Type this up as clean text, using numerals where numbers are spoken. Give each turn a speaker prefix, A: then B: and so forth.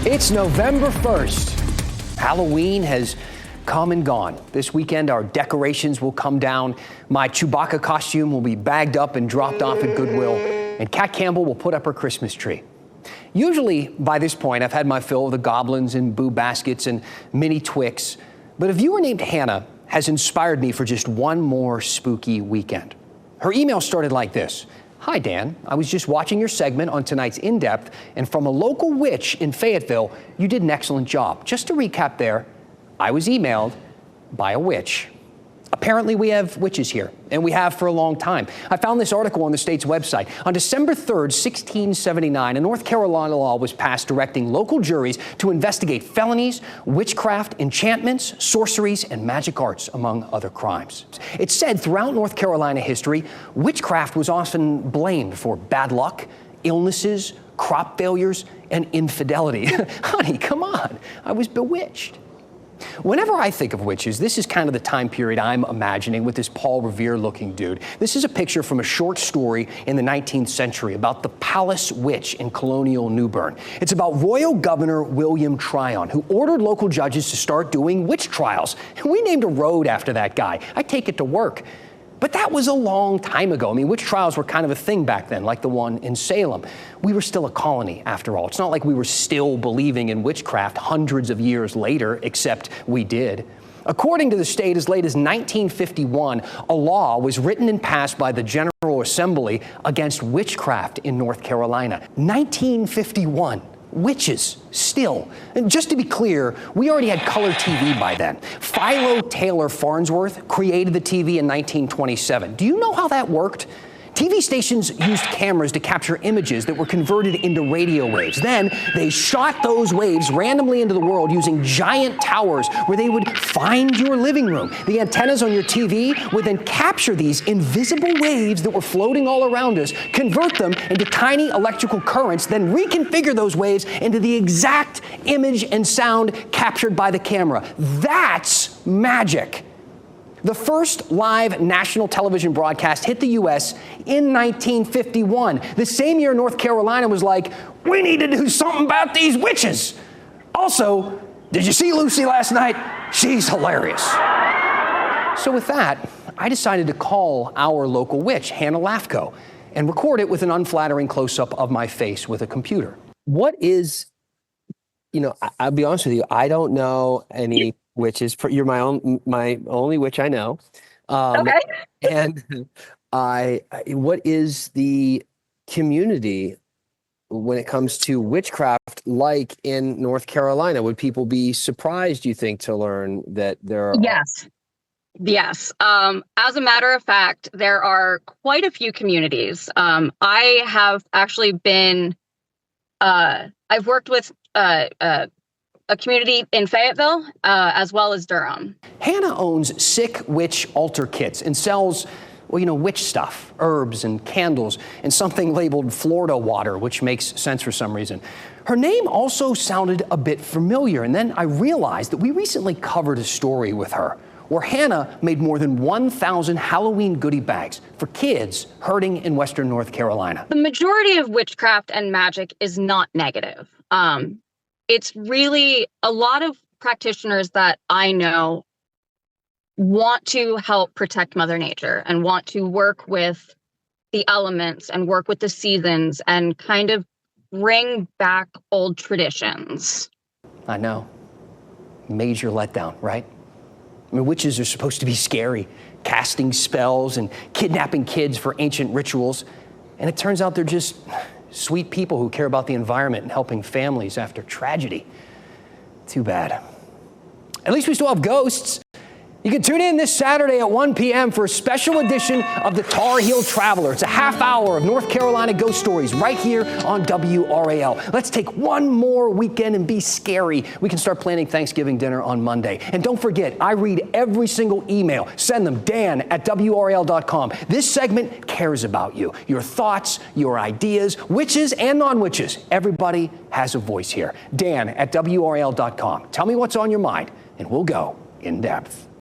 A: It's November 1st. Halloween has come and gone. This weekend, our decorations will come down. My Chewbacca costume will be bagged up and dropped off at Goodwill. And Kat Campbell will put up her Christmas tree. Usually, by this point, I've had my fill of the goblins and boo baskets and mini Twix. But a viewer named Hannah has inspired me for just one more spooky weekend. Her email started like this. Hi, Dan. I was just watching your segment on tonight's In Depth, and from a local witch in Fayetteville, you did an excellent job. Just to recap there, I was emailed by a witch. Apparently, we have witches here, and we have for a long time. I found this article on the state's website. On December 3rd, 1679, a North Carolina law was passed directing local juries to investigate felonies, witchcraft, enchantments, sorceries, and magic arts, among other crimes. It said throughout North Carolina history, witchcraft was often blamed for bad luck, illnesses, crop failures, and infidelity. Honey, come on. I was bewitched. Whenever I think of witches, this is kind of the time period I'm imagining with this Paul Revere-looking dude. This is a picture from a short story in the 19th century about the Palace Witch in colonial New Bern. It's about Royal Governor William Tryon, who ordered local judges to start doing witch trials. We named a road after that guy. I take it to work. But that was a long time ago. I mean, witch trials were kind of a thing back then, like the one in Salem. We were still a colony, after all. It's not like we were still believing in witchcraft hundreds of years later, except we did. According to the state, as late as 1951, a law was written and passed by the General Assembly against witchcraft in North Carolina. 1951. Witches, still. And just to be clear, we already had color TV by then. Philo Taylor Farnsworth created the TV in 1927. Do you know how that worked? TV stations used cameras to capture images that were converted into radio waves. Then they shot those waves randomly into the world using giant towers where they would find your living room. The antennas on your TV would then capture these invisible waves that were floating all around us, convert them into tiny electrical currents, then reconfigure those waves into the exact image and sound captured by the camera. That's magic. The first live national television broadcast hit the U.S. in 1951. The same year North Carolina was like, we need to do something about these witches. Also, did you see Lucy last night? She's hilarious. So with that, I decided to call our local witch, Hannah Lafko, and record it with an unflattering close-up of my face with a computer.
B: What is, I'll be honest with you, I don't know any witches. You're my only witch I know.
C: Okay.
B: And what is the community when it comes to witchcraft like in North Carolina? Would people be surprised, you think, to learn that there are?
C: Yes. As a matter of fact, there are quite a few communities. I have actually been, I've worked with a community in Fayetteville, as well as Durham.
A: Hannah owns Sick Witch Altar Kits and sells, witch stuff, herbs and candles, and something labeled Florida water, which makes sense for some reason. Her name also sounded a bit familiar, and then I realized that we recently covered a story with her where Hannah made more than 1,000 Halloween goodie bags for kids hurting in Western North Carolina.
C: The majority of witchcraft and magic is not negative. It's really a lot of practitioners that I know want to help protect Mother Nature and want to work with the elements and work with the seasons and kind of bring back old traditions.
A: I know. Major letdown, right? I mean, witches are supposed to be scary, casting spells and kidnapping kids for ancient rituals. And it turns out they're just sweet people who care about the environment and helping families after tragedy. Too bad. At least we still have ghosts. You can tune in this Saturday at 1 p.m. for a special edition of the Tar Heel Traveler. It's a half hour of North Carolina ghost stories right here on WRAL. Let's take one more weekend and be scary. We can start planning Thanksgiving dinner on Monday. And don't forget, I read every single email. Send them, Dan@WRAL.com. This segment cares about you, your thoughts, your ideas, witches and non-witches. Everybody has a voice here. Dan@WRAL.com. Tell me what's on your mind, and we'll go in depth.